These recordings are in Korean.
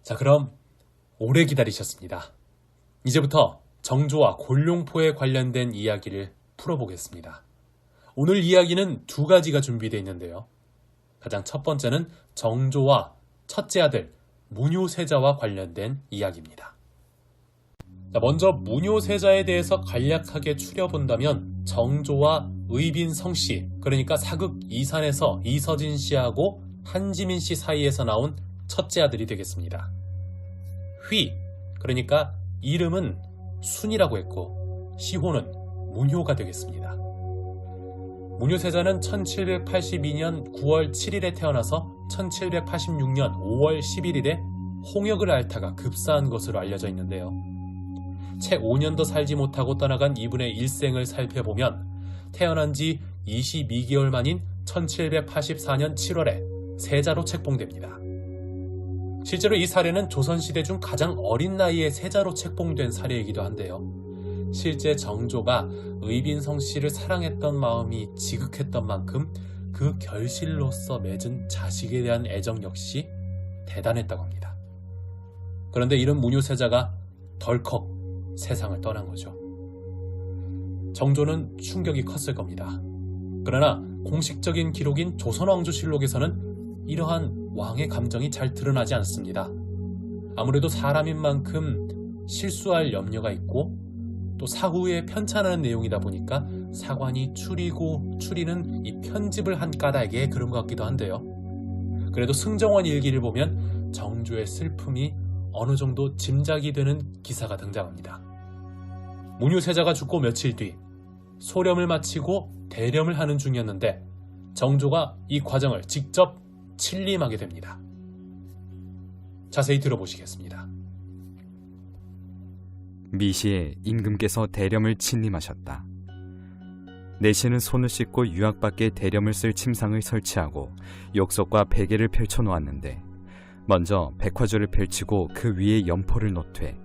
자, 그럼 오래 기다리셨습니다. 이제부터 정조와 곤룡포에 관련된 이야기를 풀어보겠습니다. 오늘 이야기는 두 가지가 준비되어 있는데요. 가장 첫 번째는 정조와 첫째 아들 문효세자와 관련된 이야기입니다. 자, 먼저 문효세자에 대해서 간략하게 추려본다면 정조와 의빈성씨, 그러니까 사극 이산에서 이서진 씨하고 한지민 씨 사이에서 나온 첫째 아들이 되겠습니다. 휘, 그러니까 이름은 순이라고 했고 시호는 문효가 되겠습니다. 문효세자는 1782년 9월 7일에 태어나서 1786년 5월 11일에 홍역을 앓다가 급사한 것으로 알려져 있는데요. 채 5년도 살지 못하고 떠나간 이분의 일생을 살펴보면 태어난 지 22개월 만인 1784년 7월에 세자로 책봉됩니다. 실제로 이 사례는 조선시대 중 가장 어린 나이에 세자로 책봉된 사례이기도 한데요. 실제 정조가 의빈성 씨를 사랑했던 마음이 지극했던 만큼 그 결실로서 맺은 자식에 대한 애정 역시 대단했다고 합니다. 그런데 이런 문효세자가 덜컥 세상을 떠난 거죠. 정조는 충격이 컸을 겁니다. 그러나 공식적인 기록인 조선왕조실록에서는 이러한 왕의 감정이 잘 드러나지 않습니다. 아무래도 사람인 만큼 실수할 염려가 있고 또 사후에 편찬하는 내용이다 보니까 사관이 추리는 이 편집을 한 까닭에 그런 것 같기도 한데요. 그래도 승정원 일기를 보면 정조의 슬픔이 어느 정도 짐작이 되는 기사가 등장합니다. 문효세자가 죽고 며칠 뒤 소렴을 마치고 대렴을 하는 중이었는데 정조가 이 과정을 직접 침림하게 됩니다. 자세히 들어보시겠습니다. 미시에 임금께서 대렴을 침림하셨다. 내시는 손을 씻고 유학 밖에 대렴을 쓸 침상을 설치하고 욕석과 베개를 펼쳐놓았는데 먼저 백화주를 펼치고 그 위에 연포를 놓되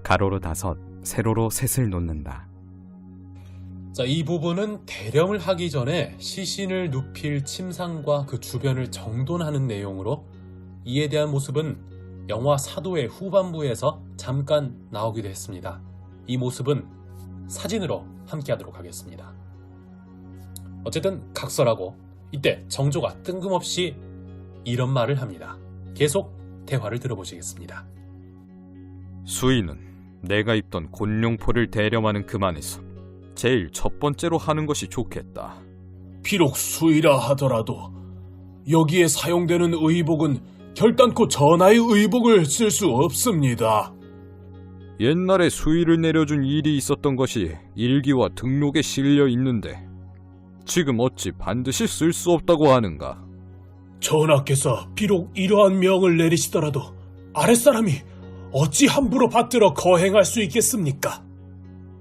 가로로 5, 세로로 셋을 놓는다. 자, 이 부분은 대렴을 하기 전에 시신을 눕힐 침상과 그 주변을 정돈하는 내용으로 이에 대한 모습은 영화 사도의 후반부에서 잠깐 나오기도 했습니다. 이 모습은 사진으로 함께 하도록 하겠습니다. 어쨌든 각설하고 이때 정조가 뜬금없이 이런 말을 합니다. 계속 대화를 들어보시겠습니다. 수인은 내가 입던 곤룡포를 대렴하는 그만에서 제일 첫 번째로 하는 것이 좋겠다. 비록 수의라 하더라도 여기에 사용되는 의복은 결단코 전하의 의복을 쓸 수 없습니다. 옛날에 수의를 내려준 일이 있었던 것이 일기와 등록에 실려 있는데 지금 어찌 반드시 쓸 수 없다고 하는가? 전하께서 비록 이러한 명을 내리시더라도 아랫사람이 어찌 함부로 받들어 거행할 수 있겠습니까?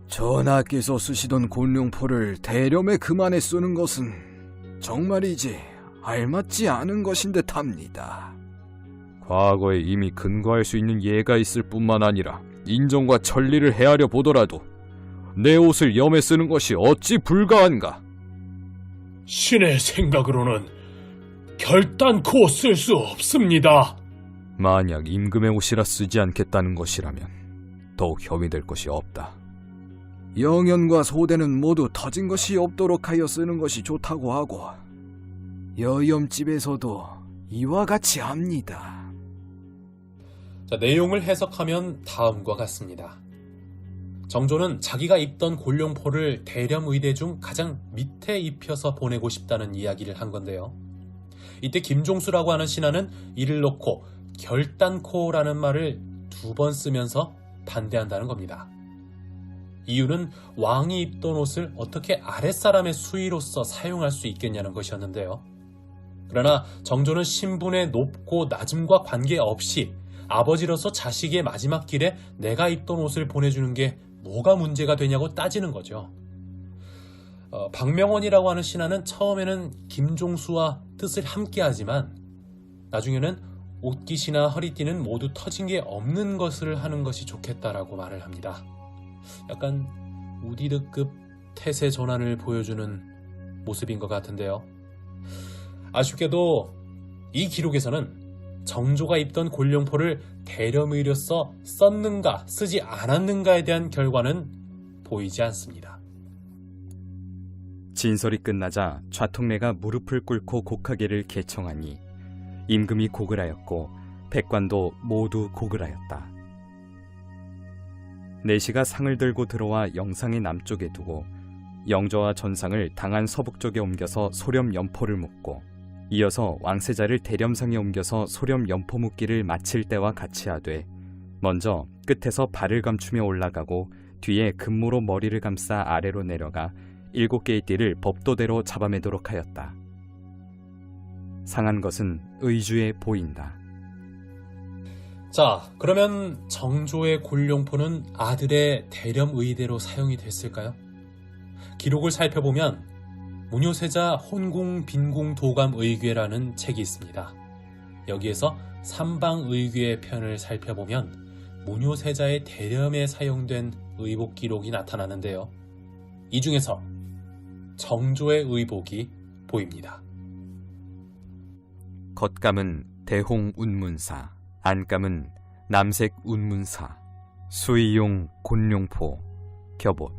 전하께서 쓰시던 곤룡포를 대렴에 그만에 쓰는 것은 정말이지 알맞지 않은 것인 듯합니다. 과거에 이미 근거할 수 있는 예가 있을 뿐만 아니라 인정과 천리를 헤아려 보더라도 내 옷을 염에 쓰는 것이 어찌 불가한가? 신의 생각으로는 결단코 쓸 수 없습니다. 만약 임금의 옷이라 쓰지 않겠다는 것이라면 더욱 혐의 될 것이 없다. 영연과 소대는 모두 터진 것이 없도록 하여 쓰는 것이 좋다고 하고 여염집에서도 이와 같이 합니다. 자, 내용을 해석하면 다음과 같습니다. 정조는 자기가 입던 곤룡포를 대렴 의대 중 가장 밑에 입혀서 보내고 싶다는 이야기를 한 건데요. 이때 김종수라고 하는 신하는 이를 놓고 결단코라는 말을 2번 쓰면서 반대한다는 겁니다. 이유는 왕이 입던 옷을 어떻게 아랫사람의 수의로서 사용할 수 있겠냐는 것이었는데요. 그러나 정조는 신분의 높고 낮음과 관계없이 아버지로서 자식의 마지막 길에 내가 입던 옷을 보내주는 게 뭐가 문제가 되냐고 따지는 거죠. 박명원이라고 하는 신하는 처음에는 김종수와 뜻을 함께하지만 나중에는 옷깃이나 허리띠는 모두 터진 게 없는 것을 하는 것이 좋겠다라고 말을 합니다. 약간 우디드급 태세 전환을 보여주는 모습인 것 같은데요. 아쉽게도 이 기록에서는 정조가 입던 곤룡포를 대렴의료써 썼는가 쓰지 않았는가에 대한 결과는 보이지 않습니다. 진설이 끝나자 좌통내가 무릎을 꿇고 곡하기를 개청하니 임금이 곡을 하였고 백관도 모두 곡을 하였다. 내시가 상을 들고 들어와 영상의 남쪽에 두고 영조와 전상을 당한 서북 쪽에 옮겨서 소렴 연포를 묻고 이어서 왕세자를 대렴상에 옮겨서 소렴 연포 묻기를 마칠 때와 같이 하되 먼저 끝에서 발을 감추며 올라가고 뒤에 금모로 머리를 감싸 아래로 내려가 7개의 띠를 법도대로 잡아매도록 하였다. 상한 것은 의주에 보인다. 자, 그러면 정조의 곤룡포는 아들의 대렴의대로 사용이 됐을까요? 기록을 살펴보면 무뇨세자 혼궁 빈궁 도감의궤라는 책이 있습니다. 여기에서 삼방의궤의 편을 살펴보면 무뇨세자의 대렴에 사용된 의복 기록이 나타나는데요. 이 중에서 정조의 의복이 보입니다. 겉감은 대홍 운문사, 안감은 남색 운문사, 수의용 곤룡포, 겹옷.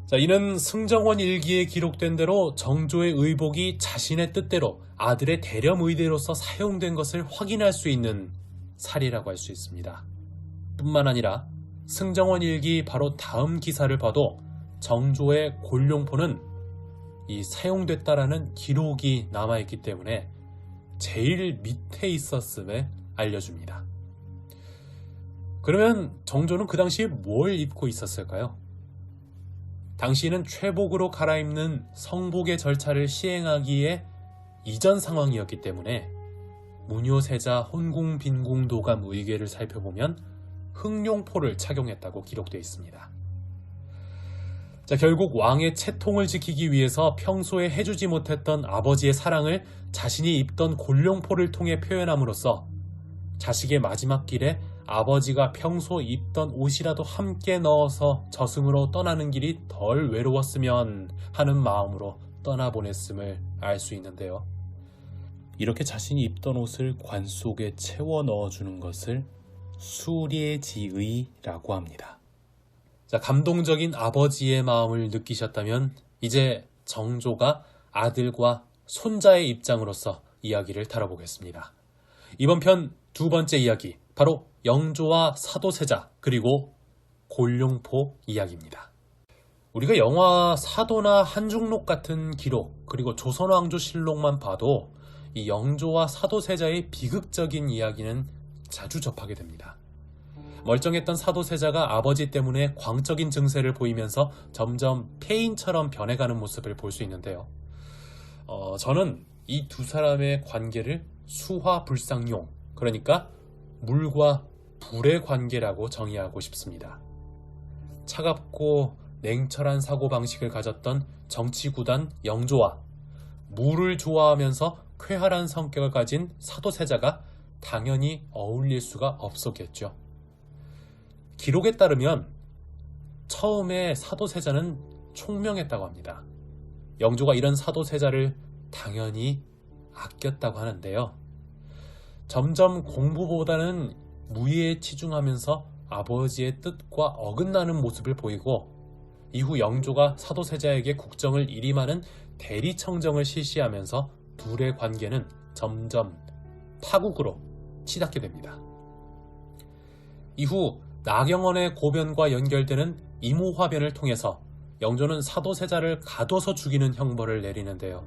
자, 이는 승정원 일기에 기록된 대로 정조의 의복이 자신의 뜻대로 아들의 대렴의대로서 사용된 것을 확인할 수 있는 사례라고 할 수 있습니다. 뿐만 아니라 승정원 일기 바로 다음 기사를 봐도 정조의 곤룡포는 이 사용됐다라는 기록이 남아있기 때문에 제일 밑에 있었음을 알려줍니다. 그러면 정조는 그 당시에 뭘 입고 있었을까요? 당시에는 최복으로 갈아입는 성복의 절차를 시행하기에 이전 상황이었기 때문에 무뇨세자 혼궁 빈궁 도감 의궤를 살펴보면 흑룡포를 착용했다고 기록되어 있습니다. 자, 결국 왕의 채통을 지키기 위해서 평소에 해주지 못했던 아버지의 사랑을 자신이 입던 곤룡포를 통해 표현함으로써 자식의 마지막 길에 아버지가 평소 입던 옷이라도 함께 넣어서 저승으로 떠나는 길이 덜 외로웠으면 하는 마음으로 떠나보냈음을 알 수 있는데요. 이렇게 자신이 입던 옷을 관 속에 채워 넣어주는 것을 수례지의라고 합니다. 자, 감동적인 아버지의 마음을 느끼셨다면 이제 정조가 아들과 손자의 입장으로서 이야기를 다뤄보겠습니다. 이번 편 두 번째 이야기, 바로 영조와 사도세자 그리고 곤룡포 이야기입니다. 우리가 영화 사도나 한중록 같은 기록 그리고 조선왕조실록만 봐도 이 영조와 사도세자의 비극적인 이야기는 자주 접하게 됩니다. 멀쩡했던 사도세자가 아버지 때문에 광적인 증세를 보이면서 점점 폐인처럼 변해가는 모습을 볼 수 있는데요. 저는 이 두 사람의 관계를 수화불상용, 그러니까 물과 불의 관계라고 정의하고 싶습니다. 차갑고 냉철한 사고방식을 가졌던 정치구단 영조와 물을 좋아하면서 쾌활한 성격을 가진 사도세자가 당연히 어울릴 수가 없었겠죠. 기록에 따르면 처음에 사도세자는 총명했다고 합니다. 영조가 이런 사도세자를 당연히 아꼈다고 하는데요. 점점 공부보다는 무예에 치중하면서 아버지의 뜻과 어긋나는 모습을 보이고 이후 영조가 사도세자에게 국정을 일임하는 대리청정을 실시하면서 둘의 관계는 점점 파국으로 치닫게 됩니다. 이후 나경원의 고변과 연결되는 이모화변을 통해서 영조는 사도세자를 가둬서 죽이는 형벌을 내리는데요.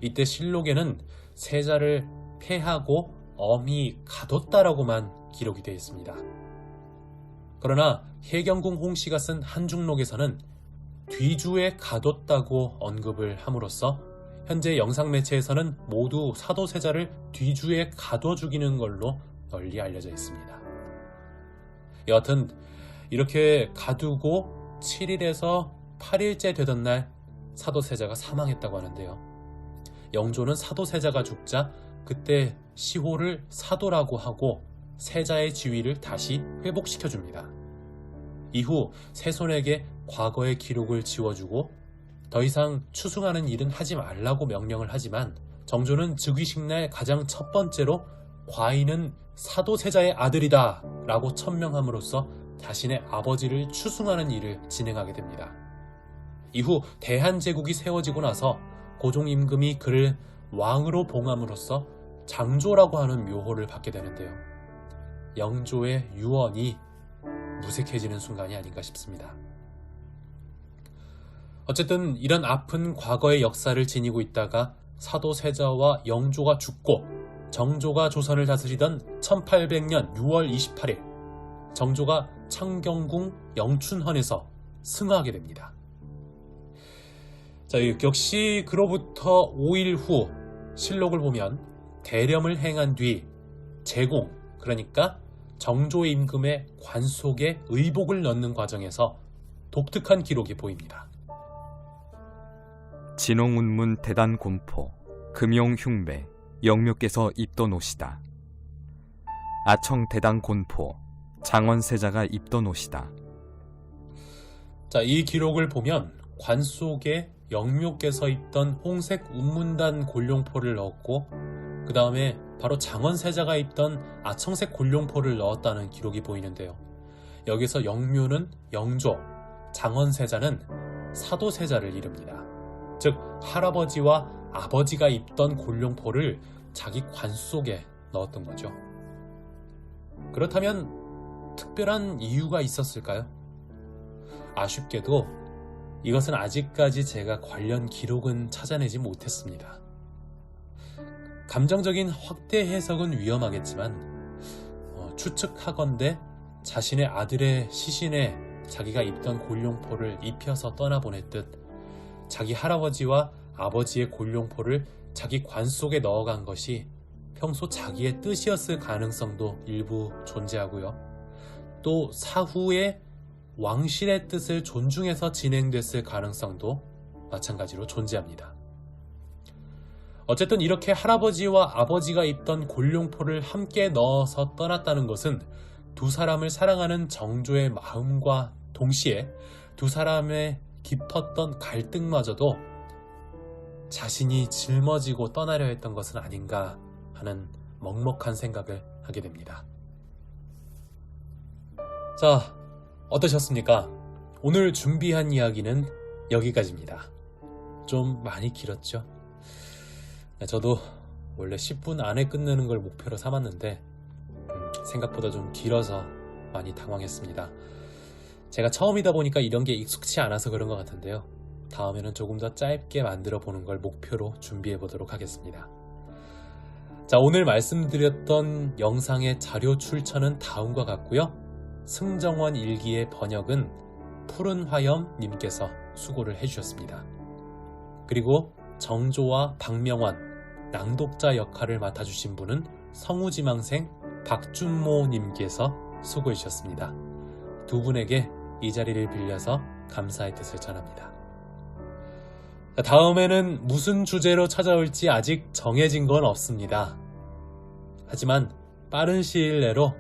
이때 실록에는 세자를 패하고 엄히 가뒀다라고만 기록이 되어 있습니다. 그러나 해경궁 홍씨가 쓴 한중록에서는 뒤주에 가뒀다고 언급을 함으로써 현재 영상매체에서는 모두 사도세자를 뒤주에 가둬 죽이는 걸로 널리 알려져 있습니다. 여하튼 이렇게 가두고 7일에서 8일째 되던 날 사도세자가 사망했다고 하는데요. 영조는 사도세자가 죽자 그때 시호를 사도라고 하고 세자의 지위를 다시 회복시켜줍니다. 이후 세손에게 과거의 기록을 지워주고 더 이상 추승하는 일은 하지 말라고 명령을 하지만 정조는 즉위식 날 가장 첫 번째로 과인은 사도세자의 아들이다 라고 천명함으로써 자신의 아버지를 추승하는 일을 진행하게 됩니다. 이후 대한제국이 세워지고 나서 고종 임금이 그를 왕으로 봉함으로써 장조라고 하는 묘호를 받게 되는데요. 영조의 유언이 무색해지는 순간이 아닌가 싶습니다. 어쨌든 이런 아픈 과거의 역사를 지니고 있다가 사도세자와 영조가 죽고 정조가 조선을 다스리던 1800년 6월 28일 정조가 창경궁 영춘헌에서 승하하게 됩니다. 자, 역시 그로부터 5일 후 실록을 보면 대렴을 행한 뒤 제공, 그러니까 정조 임금의 관속에 의복을 넣는 과정에서 독특한 기록이 보입니다. 진홍운문 대단 곰포 금용 흉배 영묘께서 입던 옷이다. 아청 대단 곤포 장원세자가 입던 옷이다. 자, 이 기록을 보면 관 속에 영묘께서 입던 홍색 운문단 골룡포를 넣었고 그 다음에 바로 장원세자가 입던 아청색 골룡포를 넣었다는 기록이 보이는데요. 여기서 영묘는 영조, 장원세자는 사도세자를 이릅니다. 즉 할아버지와 아버지가 입던 골룡포를 자기 관 속에 넣었던 거죠. 그렇다면 특별한 이유가 있었을까요? 아쉽게도 이것은 아직까지 제가 관련 기록은 찾아내지 못했습니다. 감정적인 확대 해석은 위험하겠지만 추측하건대 자신의 아들의 시신에 자기가 입던 골룡포를 입혀서 떠나보냈듯 자기 할아버지와 아버지의 골룡포를 자기 관 속에 넣어간 것이 평소 자기의 뜻이었을 가능성도 일부 존재하고요. 또 사후에 왕실의 뜻을 존중해서 진행됐을 가능성도 마찬가지로 존재합니다. 어쨌든 이렇게 할아버지와 아버지가 입던 골룡포를 함께 넣어서 떠났다는 것은 두 사람을 사랑하는 정조의 마음과 동시에 두 사람의 깊었던 갈등마저도 자신이 짊어지고 떠나려 했던 것은 아닌가 하는 먹먹한 생각을 하게 됩니다. 자, 어떠셨습니까? 오늘 준비한 이야기는 여기까지입니다. 좀 많이 길었죠? 저도 원래 10분 안에 끝내는 걸 목표로 삼았는데 생각보다 좀 길어서 많이 당황했습니다. 제가 처음이다 보니까 이런 게 익숙치 않아서 그런 것 같은데요. 다음에는 조금 더 짧게 만들어 보는 걸 목표로 준비해 보도록 하겠습니다. 자, 오늘 말씀드렸던 영상의 자료 출처는 다음과 같고요. 승정원 일기의 번역은 푸른 화염 님께서 수고를 해주셨습니다. 그리고 정조와 박명환 낭독자 역할을 맡아주신 분은 성우지망생 박준모 님께서 수고해 주셨습니다. 두 분에게 이 자리를 빌려서 감사의 뜻을 전합니다. 자, 다음에는 무슨 주제로 찾아올지 아직 정해진 건 없습니다. 하지만 빠른 시일 내로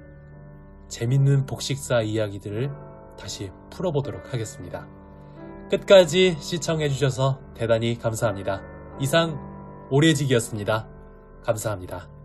재밌는 복식사 이야기들을 다시 풀어보도록 하겠습니다. 끝까지 시청해주셔서 대단히 감사합니다. 이상 오래지기였습니다. 감사합니다.